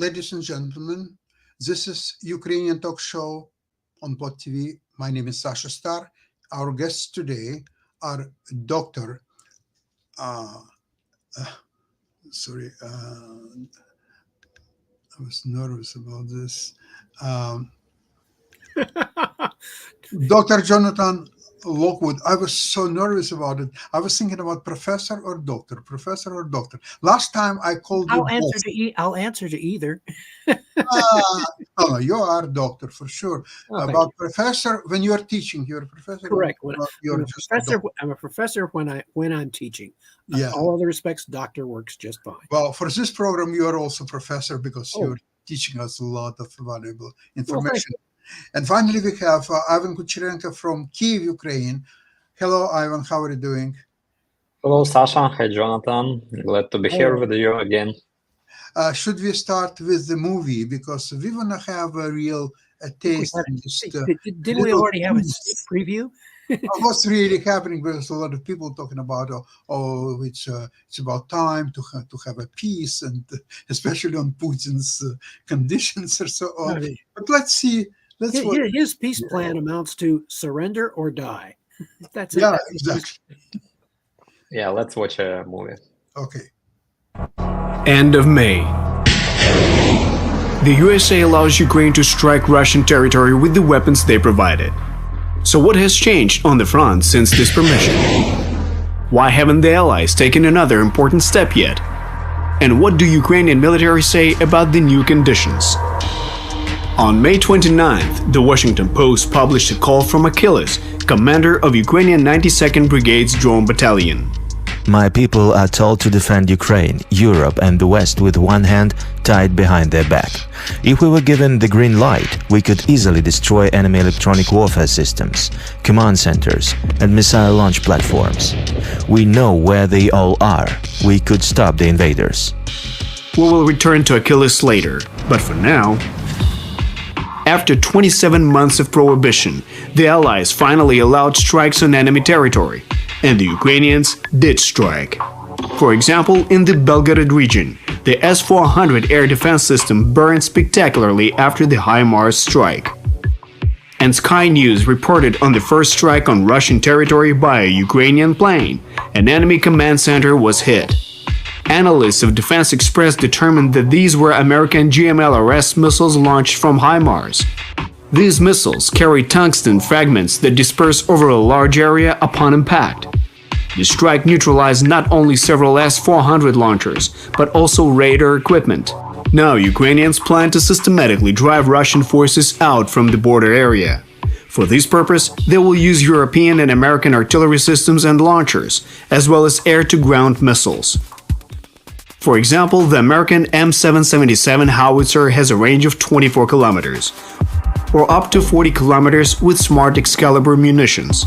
ladies and gentlemen. This is Ukrainian Talk Show on Pod TV. My name is Sasha Star. Our guests today are Dr. Uh, uh, sorry, I was nervous about this. Um, Dr. Jonathan Lockwood. I was so nervous about it. I was thinking about professor or doctor, professor or doctor. Last time I called you both. I'll answer to either. No, you are a doctor for sure. Thank About you. professor, when you are teaching, you're a professor. Correct. You're just a doctor. I'm a professor when I'm teaching. Yeah. All other respects, doctor works just fine. Well, for this program, you are also professor because Oh. you're teaching us a lot of valuable Well, thank information. And finally, we have Ivan Kucherenko from Kyiv, Ukraine. Hello, Ivan. How are you doing? Hello, Sasha. Hi, Jonathan. Glad to be here Hello. with you again. Should we start with the movie because we want to have a real taste and just Didn't we little already have a tease sneak preview? of what's really happening. There's a lot of people talking about it's about time to have a peace, and especially on Putin's conditions or so on. No, But let's see. Let's watch. His peace plan amounts to surrender or die. That's it. Yeah, That's his peace exactly. Yeah, let's watch a movie. Okay. End of May. The USA allows Ukraine to strike Russian territory with the weapons they provided. So what has changed on the front since this permission? Why haven't the Allies taken another important step yet? And what do Ukrainian military say about the new conditions? On May 29th, the Washington Post published a call from Achilles, commander of Ukrainian 92nd Brigade's Drone Battalion. My people are told to defend Ukraine, Europe and the West with one hand tied behind their back. If we were given the green light, we could easily destroy enemy electronic warfare systems, command centers and missile launch platforms. We know where they all are. We could stop the invaders. We will return to Achilles later, but for now... After 27 months of prohibition, the Allies finally allowed strikes on enemy territory, and the Ukrainians did strike. For example, in the Belgorod region, the S-400 air defense system burned spectacularly after the HIMARS strike. And Sky News reported on the first strike on Russian territory by a Ukrainian plane. An enemy command center was hit. Analysts of Defense Express determined that these were American GMLRS missiles launched from HIMARS. These missiles carry tungsten fragments that disperse over a large area upon impact. The strike neutralized not only several S-400 launchers, but also radar equipment. Now Ukrainians plan to systematically drive Russian forces out from the border area. For this purpose, they will use European and American artillery systems and launchers, as well as air-to-ground missiles. For example, the American M777 howitzer has a range of 24 kilometers, or up to 40 kilometers with smart Excalibur munitions.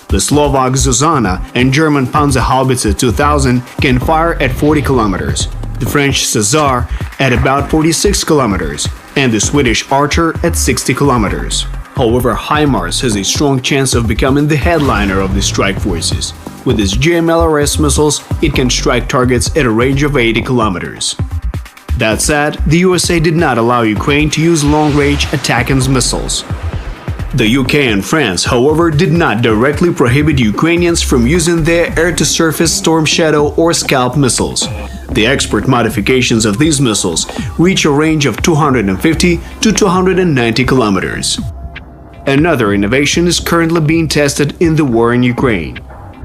The Slovak Zuzana and German Panzerhaubitze 2000 can fire at 40 kilometers, the French César at about 46 kilometers, and the Swedish Archer at 60 kilometers. However, HIMARS has a strong chance of becoming the headliner of the strike forces. With its GMLRS missiles, it can strike targets at a range of 80 kilometers. That said, the USA did not allow Ukraine to use long-range ATACMS missiles. The UK and France, however, did not directly prohibit Ukrainians from using their air-to-surface Storm Shadow or Scalp missiles. The export modifications of these missiles reach a range of 250 to 290 kilometers. Another innovation is currently being tested in the war in Ukraine.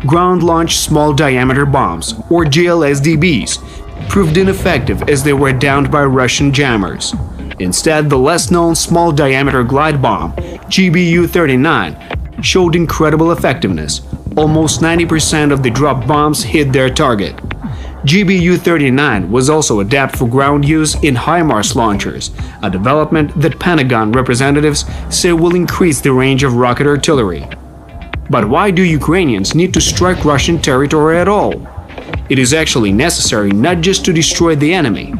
Ground-launched small-diameter bombs, or GLSDBs, proved ineffective as they were downed by Russian jammers. Instead, the less-known small-diameter glide bomb, GBU-39, showed incredible effectiveness. Almost 90% of the dropped bombs hit their target. GBU-39 was also adapted for ground use in HIMARS launchers, a development that Pentagon representatives say will increase the range of rocket artillery. But why do Ukrainians need to strike Russian territory at all? It is actually necessary not just to destroy the enemy.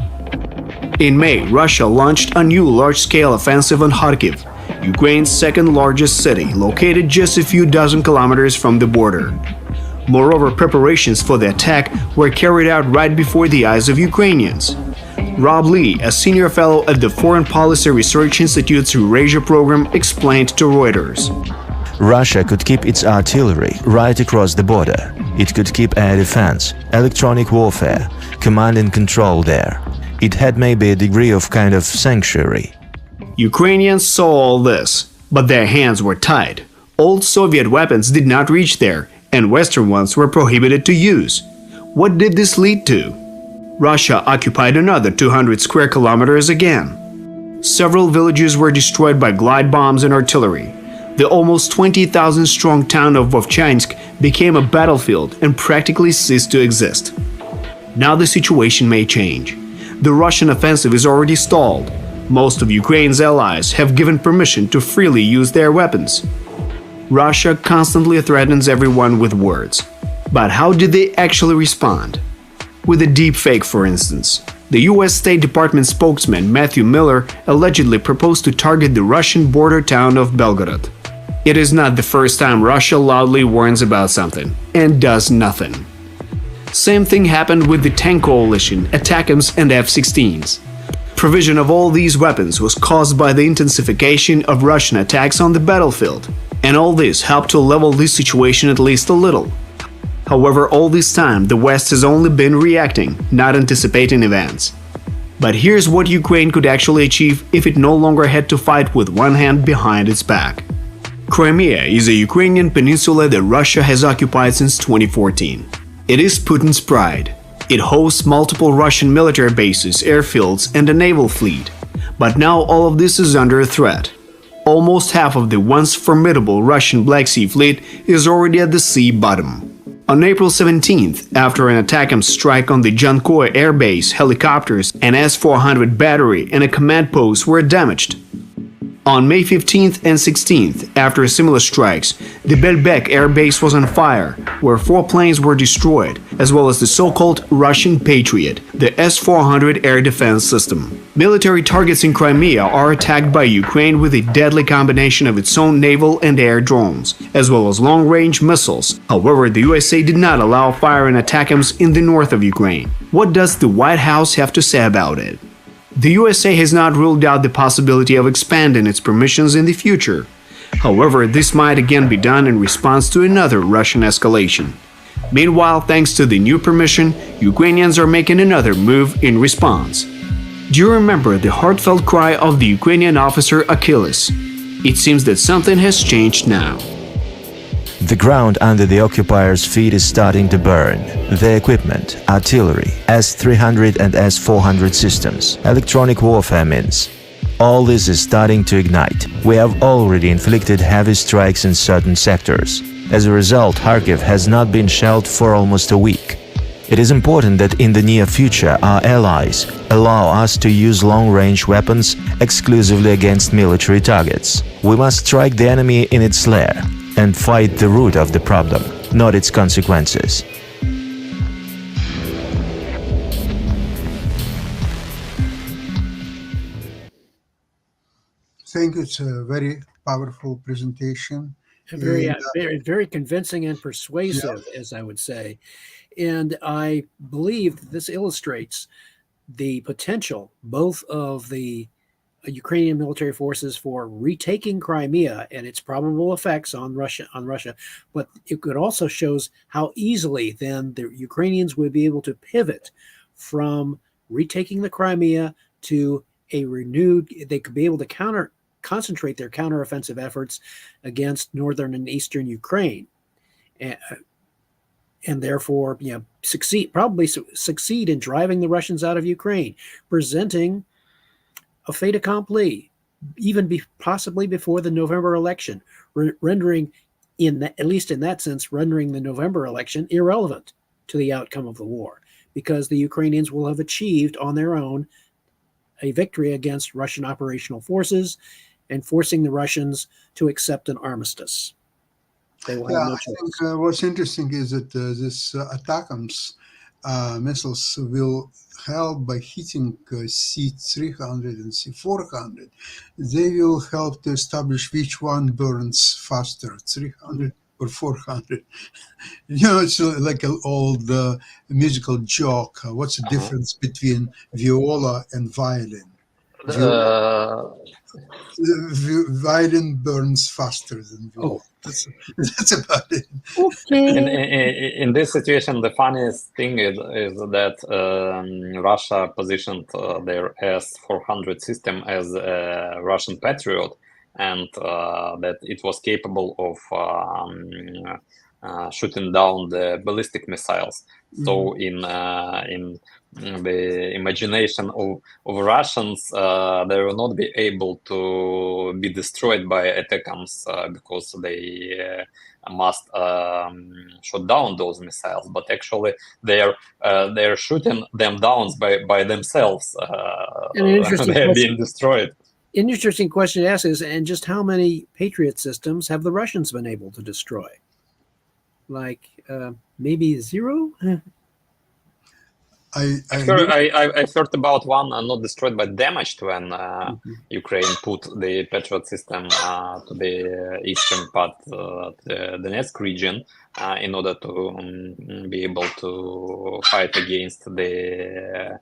In May, Russia launched a new large-scale offensive on Kharkiv, Ukraine's second-largest city, located just a few dozen kilometers from the border. Moreover, preparations for the attack were carried out right before the eyes of Ukrainians. Rob Lee, a senior fellow at the Foreign Policy Research Institute's Eurasia program, explained to Reuters. Russia could keep its artillery right across the border. It could keep air defense, electronic warfare, command and control there. It had maybe a degree of kind of sanctuary. Ukrainians saw all this, but their hands were tied. Old Soviet weapons did not reach there, and Western ones were prohibited to use. What did this lead to? Russia occupied another 200 square kilometers again. Several villages were destroyed by glide bombs and artillery. The almost 20,000 strong town of Vovchansk became a battlefield and practically ceased to exist. Now the situation may change. The Russian offensive is already stalled. Most of Ukraine's allies have given permission to freely use their weapons. Russia constantly threatens everyone with words. But how did they actually respond? With a deep fake, for instance. The US State Department spokesman Matthew Miller allegedly proposed to target the Russian border town of Belgorod. It is not the first time Russia loudly warns about something and does nothing. Same thing happened with the tank coalition, ATACMS and F-16s. Provision of all these weapons was caused by the intensification of Russian attacks on the battlefield, and all this helped to level this situation at least a little. However, all this time the West has only been reacting, not anticipating events. But here's what Ukraine could actually achieve if it no longer had to fight with one hand behind its back. Crimea is a Ukrainian peninsula that Russia has occupied since 2014. It is Putin's pride. It hosts multiple Russian military bases, airfields, and a naval fleet. But now all of this is under threat. Almost half of the once formidable Russian Black Sea Fleet is already at the sea bottom. On April 17th, after an ATACMS strike on the Jankoe Air Base, helicopters, an S-400 battery, and a command post were damaged. On May 15th and 16th, after similar strikes, the Belbek Air Base was on fire, where 4 planes were destroyed, as well as the so-called Russian Patriot, the S-400 air defense system. Military targets in Crimea are attacked by Ukraine with a deadly combination of its own naval and air drones, as well as long-range missiles. However, the USA did not allow firing ATACMS in the north of Ukraine. What does the White House have to say about it? The USA has not ruled out the possibility of expanding its permissions in the future. However, this might again be done in response to another Russian escalation. Meanwhile, thanks to the new permission, Ukrainians are making another move in response. Do you remember the heartfelt cry of the Ukrainian officer Achilles? It seems that something has changed now. The ground under the occupiers' feet is starting to burn. Their equipment, artillery, S-300 and S-400 systems, electronic warfare means. All this is starting to ignite. We have already inflicted heavy strikes in certain sectors. As a result, Kharkiv has not been shelled for almost a week. It is important that in the near future our allies allow us to use long-range weapons exclusively against military targets. We must strike the enemy in its lair and fight the root of the problem, not its consequences. Thank you. It's a very powerful presentation. Very, And, very convincing and persuasive, as I would say. And I believe that this illustrates the potential both of the Ukrainian military forces for retaking Crimea and its probable effects on Russia, but it could also shows how easily then the Ukrainians would be able to pivot from retaking the Crimea to a renewed. They could be able to concentrate their counteroffensive efforts against northern and eastern Ukraine, and therefore, probably succeed in driving the Russians out of Ukraine, presenting a fait accompli, even possibly before the November election, rendering, at least in that sense, rendering the November election irrelevant to the outcome of the war, because the Ukrainians will have achieved on their own a victory against Russian operational forces and forcing the Russians to accept an armistice. They will have no I choice. think what's interesting is that this ATACMS missiles will help by hitting C-300 and C-400. They will help to establish which one burns faster, 300 or 400. You know, it's like an old musical joke. What's the difference between viola and violin? Violin burns faster than viola. That's about it. Okay. In this situation, the funniest thing is that Russia positioned their S-400 system as a Russian Patriot, and that it was capable of shooting down the ballistic missiles. So in the imagination of Russians, they will not be able to be destroyed by ATACMS because they must shoot down those missiles. But actually, they're shooting them down by themselves. They're being destroyed. An interesting question to ask is, and just how many Patriot systems have the Russians been able to destroy? Like maybe 0? I heard about one not destroyed but damaged when Ukraine put the Patriot system to the eastern part, the Donetsk region, in order to be able to fight against the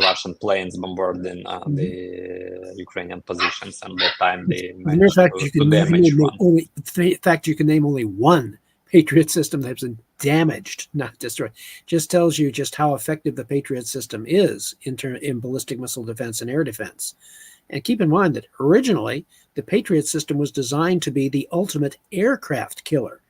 Russian planes bombarding the Ukrainian positions, and that time they managed to damage one. In fact, you can name only one Patriot system that's been damaged, not destroyed. Just tells you just how effective the Patriot system is in ballistic missile defense and air defense. And keep in mind that originally the Patriot system was designed to be the ultimate aircraft killer.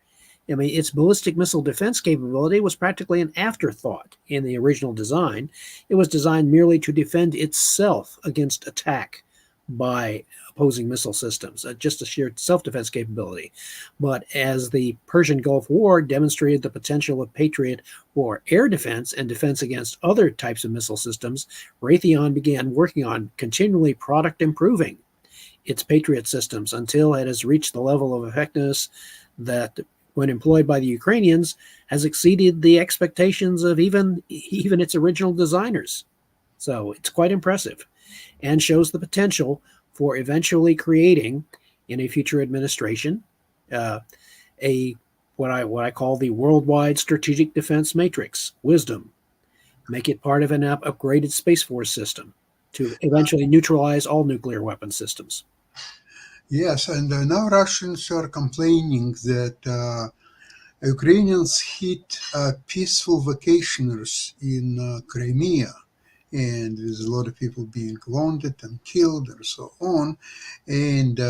I mean, its ballistic missile defense capability was practically an afterthought in the original design. It was designed merely to defend itself against attack by opposing missile systems, just a sheer self-defense capability. But as the Persian Gulf War demonstrated the potential of Patriot for air defense and defense against other types of missile systems, Raytheon began working on continually product improving its Patriot systems until it has reached the level of effectiveness that, when employed by the Ukrainians, has exceeded the expectations of even its original designers. So it's quite impressive, and shows the potential for eventually creating, in a future administration, what I call the worldwide strategic defense matrix, WISDOM. Make it part of an upgraded Space Force system to eventually neutralize all nuclear weapon systems. Yes, and now Russians are complaining that Ukrainians hit peaceful vacationers in Crimea, and there's a lot of people being wounded and killed and so on. And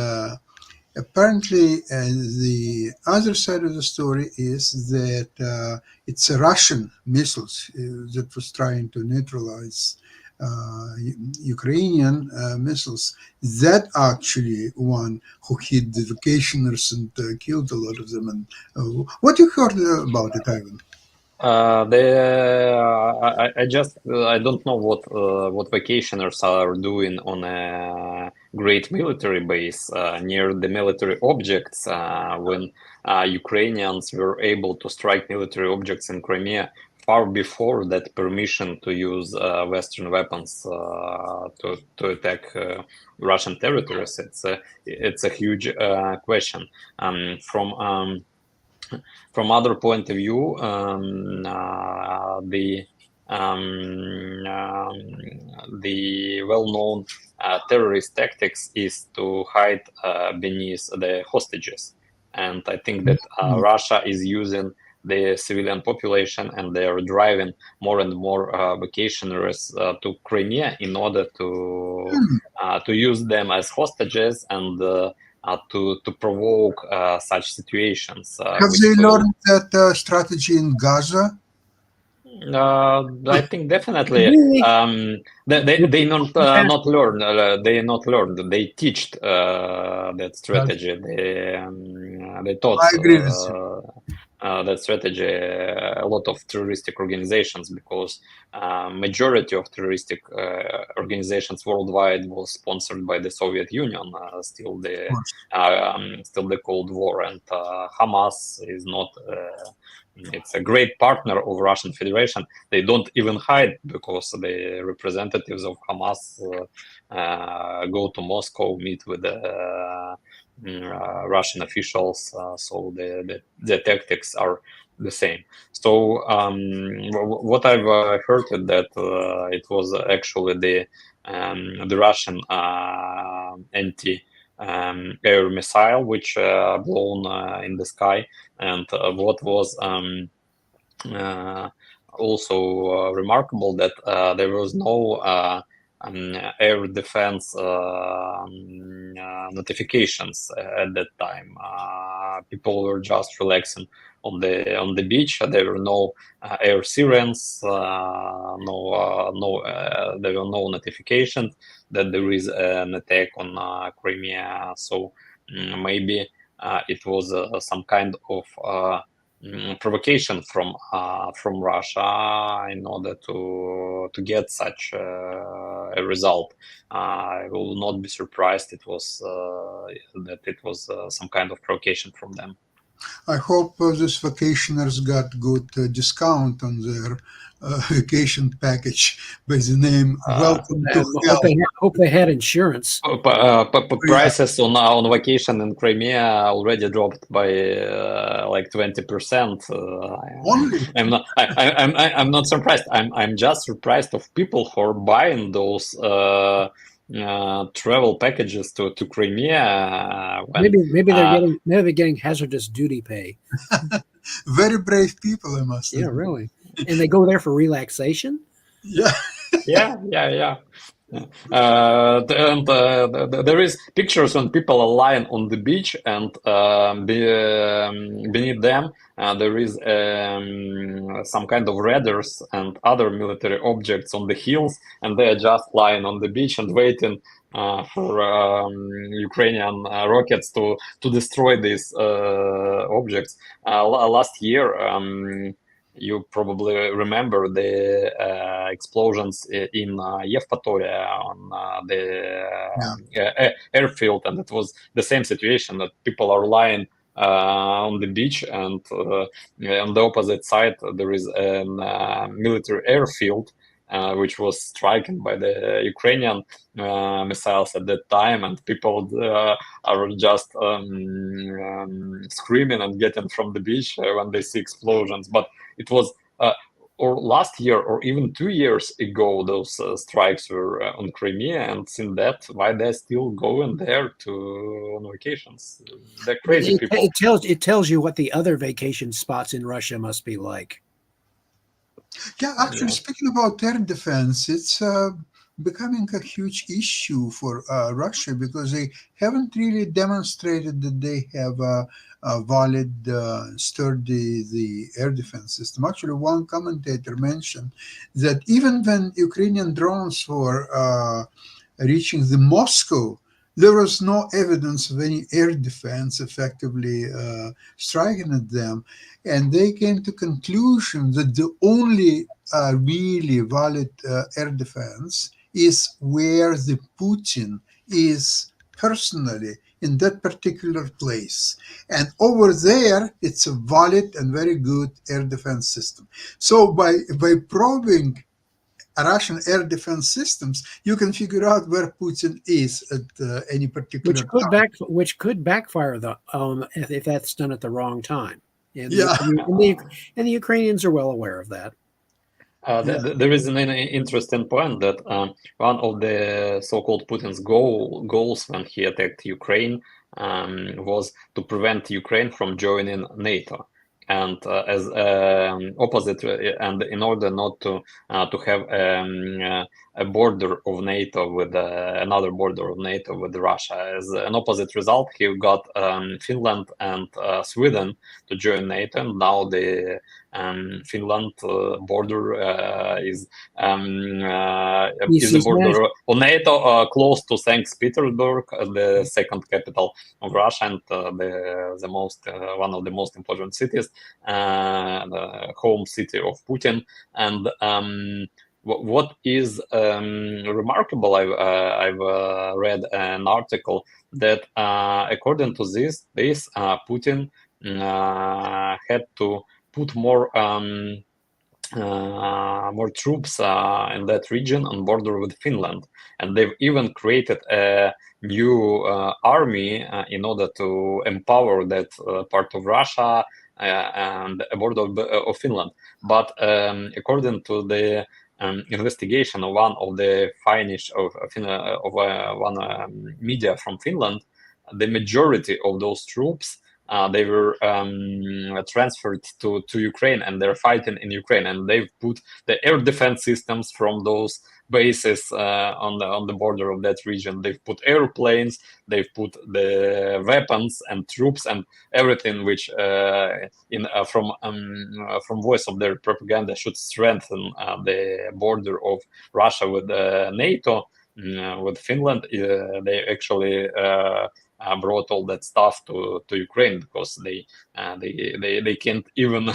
apparently the other side of the story is that it's a Russian missiles that was trying to neutralize Ukrainian missiles. That actually one who hit the vacationers and killed a lot of them. And what you heard about it, Ivan? I don't know what vacationers are doing on a great military base near the military objects when Ukrainians were able to strike military objects in Crimea far before that permission to use Western weapons to attack Russian territories. It's a huge question. From other point of view, the well-known terrorist tactics is to hide beneath the hostages, and I think that Russia is using the civilian population, and they are driving more and more vacationers to Crimea in order to use them as hostages and to provoke such situations. Have they learned that strategy in Gaza? I think definitely they not learn. They not learned. They teach that strategy. They taught. I agree with you. That strategy a lot of terroristic organizations, because majority of terroristic organizations worldwide was sponsored by the Soviet Union, still the Cold War, and Hamas is not. It's a great partner of Russian Federation. They don't even hide, because the representatives of Hamas go to Moscow, meet with Russian officials. So the tactics are the same. So what I've heard is that it was actually the Russian anti air missile which blown in the sky, and what was also remarkable that there was no air defense notifications at that time. People were just relaxing on the beach. There were no air sirens. There were no notifications that there is an attack on Crimea. So maybe it was some kind of provocation from Russia in order to get such a result. I will not be surprised it was some kind of provocation from them. I hope these vacationers got good discount on their vacation package by the name Welcome to Hell. Hope they had insurance. Prices on vacation in Crimea already dropped by like 20%. Only? I'm not surprised. I'm just surprised of people who are buying those travel packages to Crimea. Maybe they're getting hazardous duty pay. Very brave people, I must say. Yeah, really. And they go there for relaxation? Yeah. Yeah. There is pictures when people are lying on the beach, and beneath them there is some kind of radars and other military objects on the hills, and they are just lying on the beach and waiting for Ukrainian rockets to destroy these objects. Last year, you probably remember the explosions in Yevpatoria on the airfield, and it was the same situation that people are lying on the beach, and on the opposite side there is a military airfield which was stricken by the Ukrainian missiles at that time, and people are just screaming and getting from the beach when they see explosions. But it was or last year or even 2 years ago those strikes were on Crimea, and since that, why they're still going there on vacations? They're crazy people. It tells you what the other vacation spots in Russia must be like. Yeah, actually, speaking about air defense, it's becoming a huge issue for Russia, because they haven't really demonstrated that they have a valid, sturdy the air defense system. Actually, one commentator mentioned that even when Ukrainian drones were reaching the Moscow, there was no evidence of any air defense effectively striking at them. And they came to conclusion that the only really valid air defense is where the Putin is personally in that particular place. And over there, it's a valid and very good air defense system. So by probing Russian air defense systems, you can figure out where Putin is at any particular time. Which could backfire if that's done at the wrong time. And Yeah. the Ukrainians are well aware of that. There is an interesting point that one of the so-called Putin's goals when he attacked Ukraine was to prevent Ukraine from joining NATO. And as opposite, and in order not to have a border of NATO with another border of NATO with Russia, as an opposite result, he got Finland and Sweden to join NATO, and now the Finland border is a border of NATO close to St. Petersburg, the second capital of Russia, and the most one of the most important cities, the home city of Putin. And what is remarkable, I've read an article that according to this Putin had to put more more troops in that region on border with Finland, and they've even created a new army in order to empower that part of Russia and a border of Finland. But according to the investigation of one of the Finnish of one media from Finland, the majority of those troops they were transferred to Ukraine, and they're fighting in Ukraine. And they've put the air defense systems from those bases on the border of that region. They've put airplanes, they've put the weapons and troops and everything which from voice of their propaganda should strengthen the border of Russia with NATO. With Finland, they actually brought all that stuff to Ukraine, because they can't even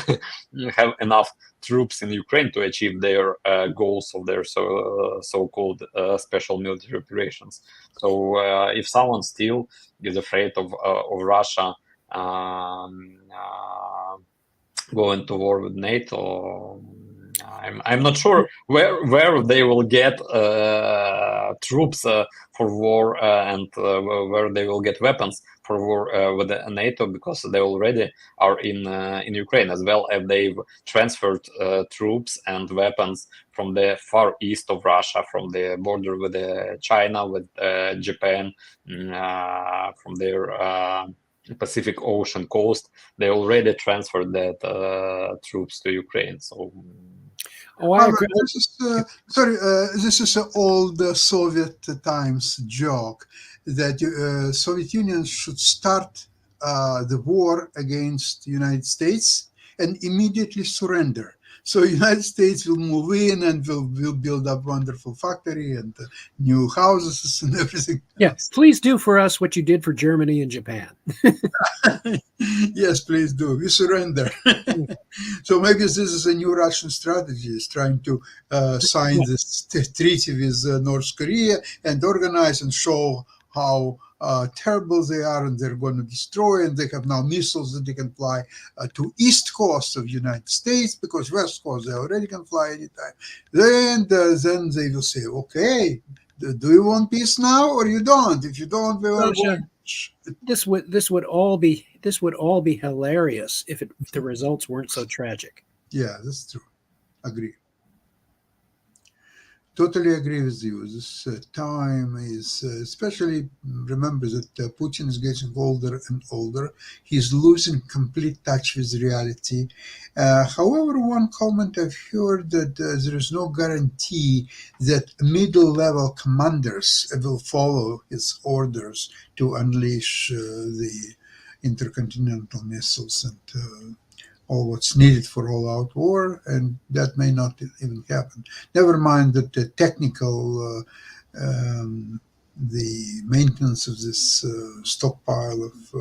have enough troops in Ukraine to achieve their goals of their so-called special military operations. So if someone still is afraid of Russia going to war with NATO, I'm not sure where they will get troops for war and where they will get weapons for war with NATO, because they already are in Ukraine, as well as they've transferred troops and weapons from the far east of Russia, from the border with China, with Japan, from their Pacific Ocean coast. They already transferred that troops to Ukraine. So. Oh, I agree. This is this is an old Soviet times joke that Soviet Union should start the war against the United States and immediately surrender. So United States will move in and will build up wonderful factory and new houses and everything. Yes, please do for us what you did for Germany and Japan. Yes, please do. We surrender. So maybe this is a new Russian strategy, is trying to sign this treaty with North Korea and organize and show how terrible they are, and they're going to destroy, and they have now missiles that they can fly to east coast of United States, because west coast they already can fly anytime. Then they will say, okay, do you want peace now or you don't? If you don't, we will go. This would all be hilarious if the results weren't so tragic. Yeah, that's true. Agree. Totally agree with you. This time is, especially remember that Putin is getting older and older. He's losing complete touch with reality. However, one comment I've heard that there is no guarantee that middle-level commanders will follow his orders to unleash the intercontinental missiles and all what's needed for all-out war, and that may not even happen. Never mind that the technical, the maintenance of this stockpile of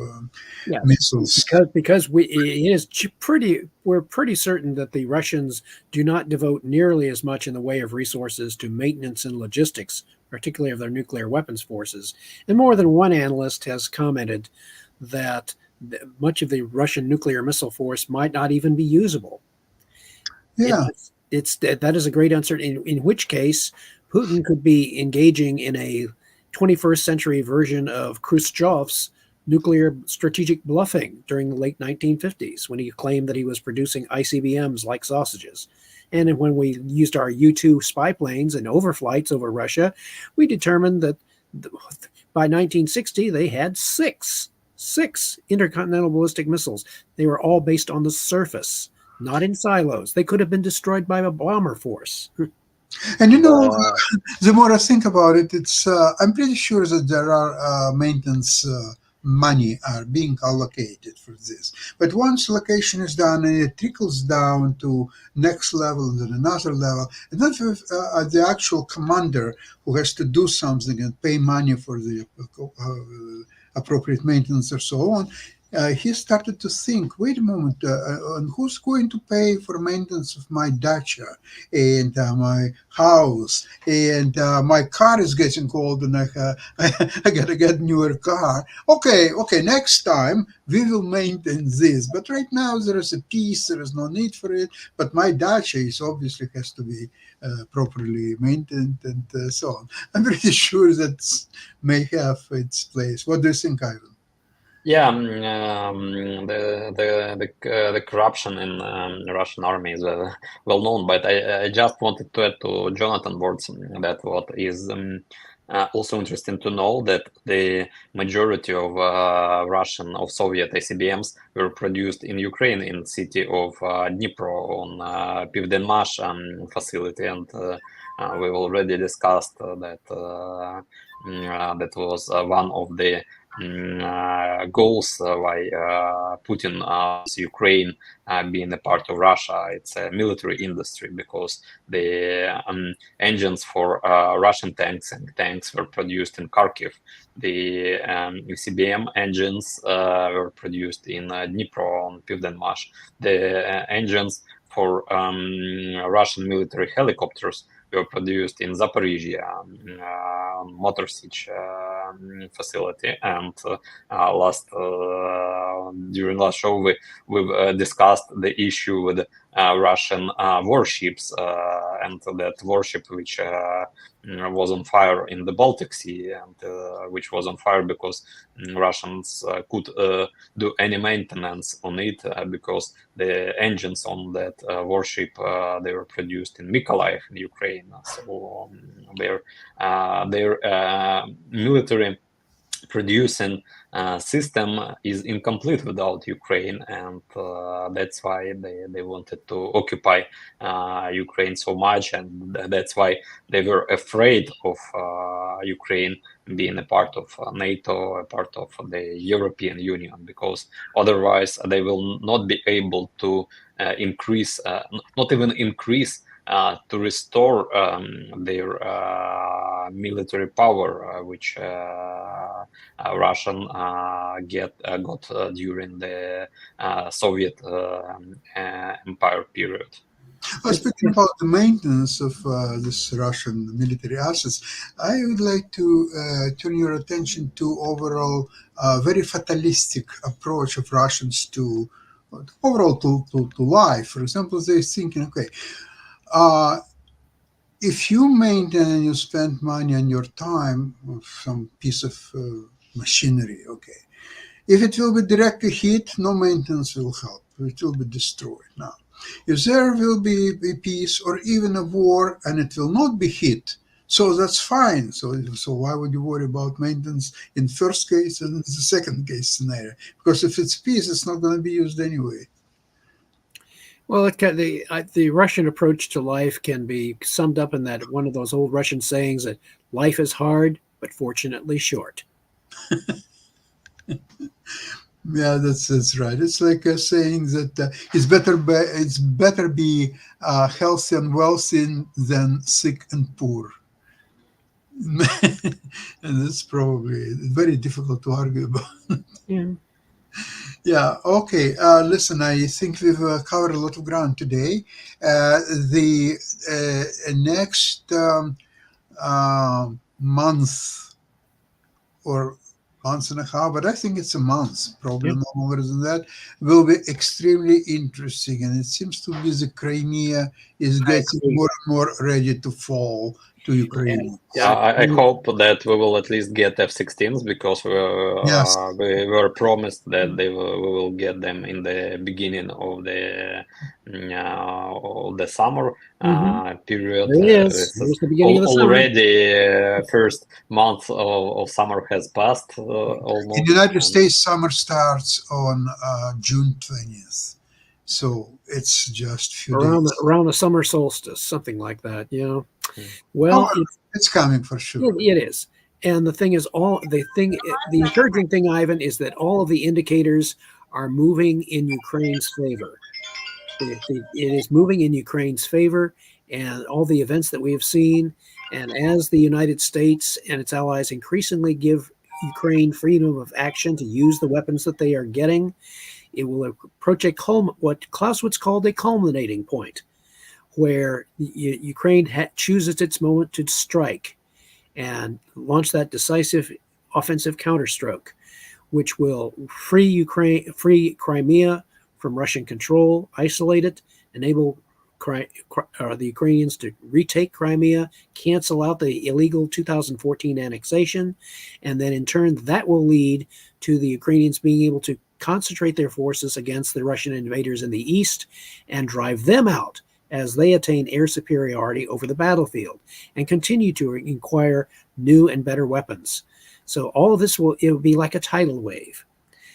missiles. Because we're pretty certain that the Russians do not devote nearly as much in the way of resources to maintenance and logistics, particularly of their nuclear weapons forces. And more than one analyst has commented that much of the Russian nuclear missile force might not even be usable. Yeah, that is a great uncertainty. In which case, Putin could be engaging in a 21st century version of Khrushchev's nuclear strategic bluffing during the late 1950s, when he claimed that he was producing ICBMs like sausages. And when we used our U-2 spy planes and overflights over Russia, we determined that by 1960 they had six intercontinental ballistic missiles. They were all based on the surface, not in silos. They could have been destroyed by a bomber force. And the more I think about it, it's I'm pretty sure that there are maintenance money are being allocated for this. But once allocation is done and it trickles down to next level and then another level, and then the actual commander who has to do something and pay money for the appropriate maintenance or so on, he started to think, wait a moment, and who's going to pay for maintenance of my dacha and my house, and my car is getting old, and I gotta get newer car. Okay, next time we will maintain this, but right now there is a peace, there is no need for it, but my dacha is obviously has to be properly maintained, and so on. I'm pretty sure that may have its place. What do you think, Ivan? Yeah, the corruption in Russian army is well known, but I just wanted to add to Jonathan words that what is also interesting to know that the majority of Soviet ICBMs were produced in Ukraine in city of Dnipro on Pivdenmash facility, and we already discussed that that was one of the goals why Putin wants Ukraine being a part of Russia. It's a military industry because the engines for Russian tanks and tanks were produced in Kharkiv. The ICBM engines were produced in Dnipro on Pivdenmash. The engines for Russian military helicopters were produced in Zaporizhia, Motor Sich facility. And during last show, we discussed the issue with Russian warships, and that warship which was on fire in the Baltic Sea, and which was on fire because Russians could do any maintenance on it because the engines on that warship they were produced in Mykolaiv in Ukraine. So their military producing system is incomplete without Ukraine, and that's why they wanted to occupy Ukraine so much, and that's why they were afraid of Ukraine being a part of NATO, a part of the European Union, because otherwise they will not be able to increase, not even increase, to restore their military power, which Russian got during the Soviet Empire period. Speaking about the maintenance of this Russian military assets, I would like to turn your attention to overall very fatalistic approach of Russians to overall to life. For example, they're thinking, okay, if you maintain and you spend money and your time of some piece of machinery, okay, if it will be directly hit, no maintenance will help. It will be destroyed. Now, if there will be a peace or even a war and it will not be hit, so that's fine. So why would you worry about maintenance in first case and the second case scenario? Because if it's peace, it's not going to be used anyway. Well, the Russian approach to life can be summed up in that one of those old Russian sayings that life is hard, but fortunately short. Yeah, that's right. It's like a saying that it's better be healthy and wealthy than sick and poor. And that's probably very difficult to argue about. Yeah. Yeah, okay. Listen, I think we've covered a lot of ground today. The next month or month and a half, but I think it's a month, probably no longer than that, will be extremely interesting. And it seems to be the Crimea is getting more and more ready to fall to Ukraine. Yeah, I hope that we will at least get F-16s, because we were promised that we will get them in the beginning of the summer period. It is the beginning of the summer. Already first month of summer has passed almost. In the United States, summer starts on June 20th. So it's just a few days. Around the summer solstice, something like that, you know. Well, it's coming for sure. It is. And the thing is, the encouraging thing, Ivan, is that all of the indicators are moving in Ukraine's favor. It is moving in Ukraine's favor, and all the events that we have seen, and as the United States and its allies increasingly give Ukraine freedom of action to use the weapons that they are getting. It will approach what Clausewitz called a culminating point, where Ukraine chooses its moment to strike and launch that decisive offensive counterstroke, which will free Crimea from Russian control, isolate it, enable the Ukrainians to retake Crimea, cancel out the illegal 2014 annexation, and then in turn that will lead to the Ukrainians being able to concentrate their forces against the Russian invaders in the east and drive them out as they attain air superiority over the battlefield and continue to acquire new and better weapons. So all of this will be like a tidal wave.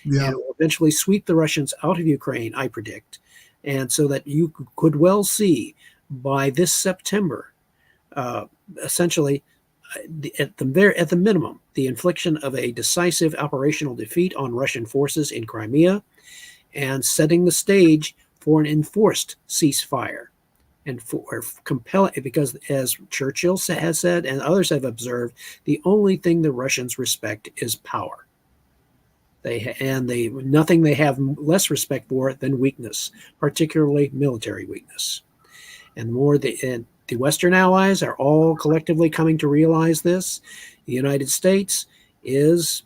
Yeah. And it will eventually sweep the Russians out of Ukraine, I predict. And so that you could well see by this September, essentially, at the minimum, the infliction of a decisive operational defeat on Russian forces in Crimea and setting the stage for an enforced ceasefire. And for compelling, because as Churchill has said and others have observed, the only thing the Russians respect is power. Nothing they have less respect for than weakness, particularly military weakness. And the Western allies are all collectively coming to realize this. The United States is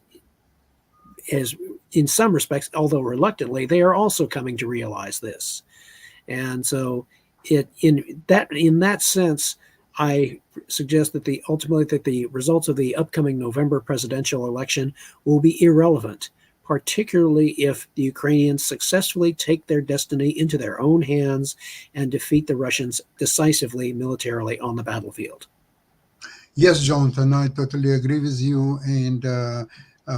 in some respects, although reluctantly, they are also coming to realize this. And so in that sense, I suggest that ultimately the results of the upcoming November presidential election will be irrelevant, particularly if the Ukrainians successfully take their destiny into their own hands and defeat the Russians decisively militarily on the battlefield. Yes, Jonathan, I totally agree with you. And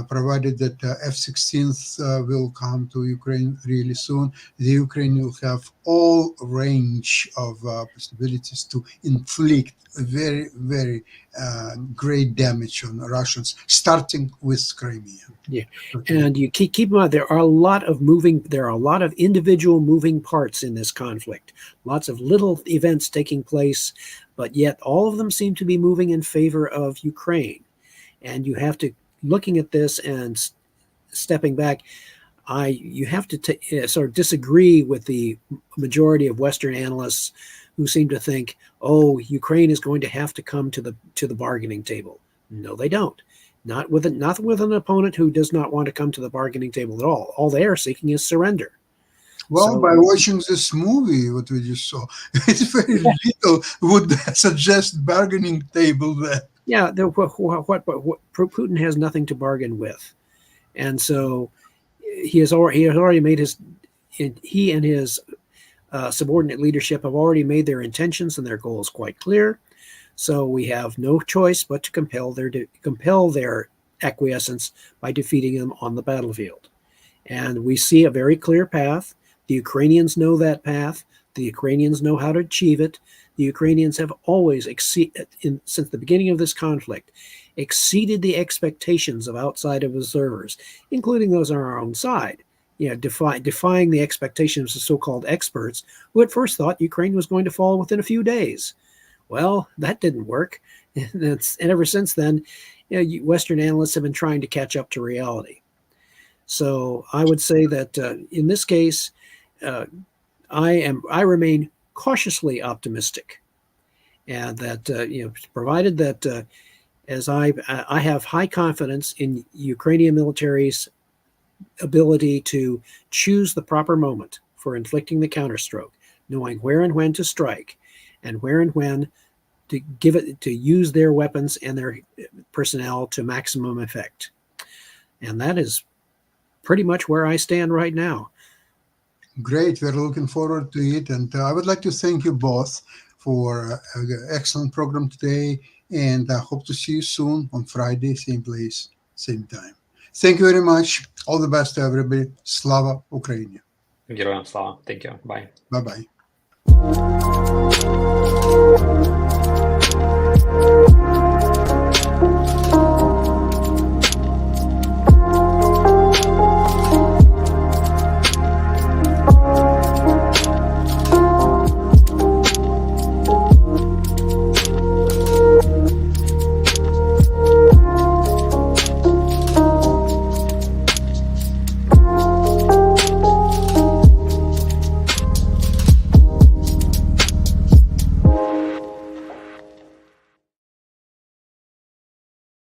provided that F-16s will come to Ukraine really soon, the Ukraine will have all range of possibilities to inflict very, very great damage on Russians, starting with Crimea. Yeah, and you keep in mind there are a lot of individual moving parts in this conflict. Lots of little events taking place, but yet all of them seem to be moving in favor of Ukraine. And you have to, looking at this and stepping back, you have to sort of disagree with the majority of Western analysts who seem to think, oh, Ukraine is going to have to come to the bargaining table. No, they don't. Not with an opponent who does not want to come to the bargaining table at all. All they are seeking is surrender. Well, by watching this movie, what we just saw, it's very little would suggest bargaining table there. Yeah, what Putin has nothing to bargain with, and so he has already made he and his subordinate leadership have already made their intentions and their goals quite clear. So we have no choice but to compel their acquiescence by defeating them on the battlefield, and we see a very clear path. The Ukrainians know that path. The Ukrainians know how to achieve it. The Ukrainians have always since the beginning of this conflict, exceeded the expectations of outside observers, including those on our own side. Defying the expectations of so-called experts who at first thought Ukraine was going to fall within a few days. Well, that didn't work, and ever since then, Western analysts have been trying to catch up to reality. So I would say that in this case, I remain cautiously optimistic, and that provided that as I have high confidence in Ukrainian military's ability to choose the proper moment for inflicting the counterstroke, knowing where and when to strike, and where and when to use their weapons and their personnel to maximum effect. And that is pretty much where I stand right now. Great. We're looking forward to it. And I would like to thank you both for an excellent program today. And I hope to see you soon on Friday, same place, same time. Thank you very much. All the best to everybody. Slava Ukraini. Героям слава. Thank you. Bye. Bye-bye.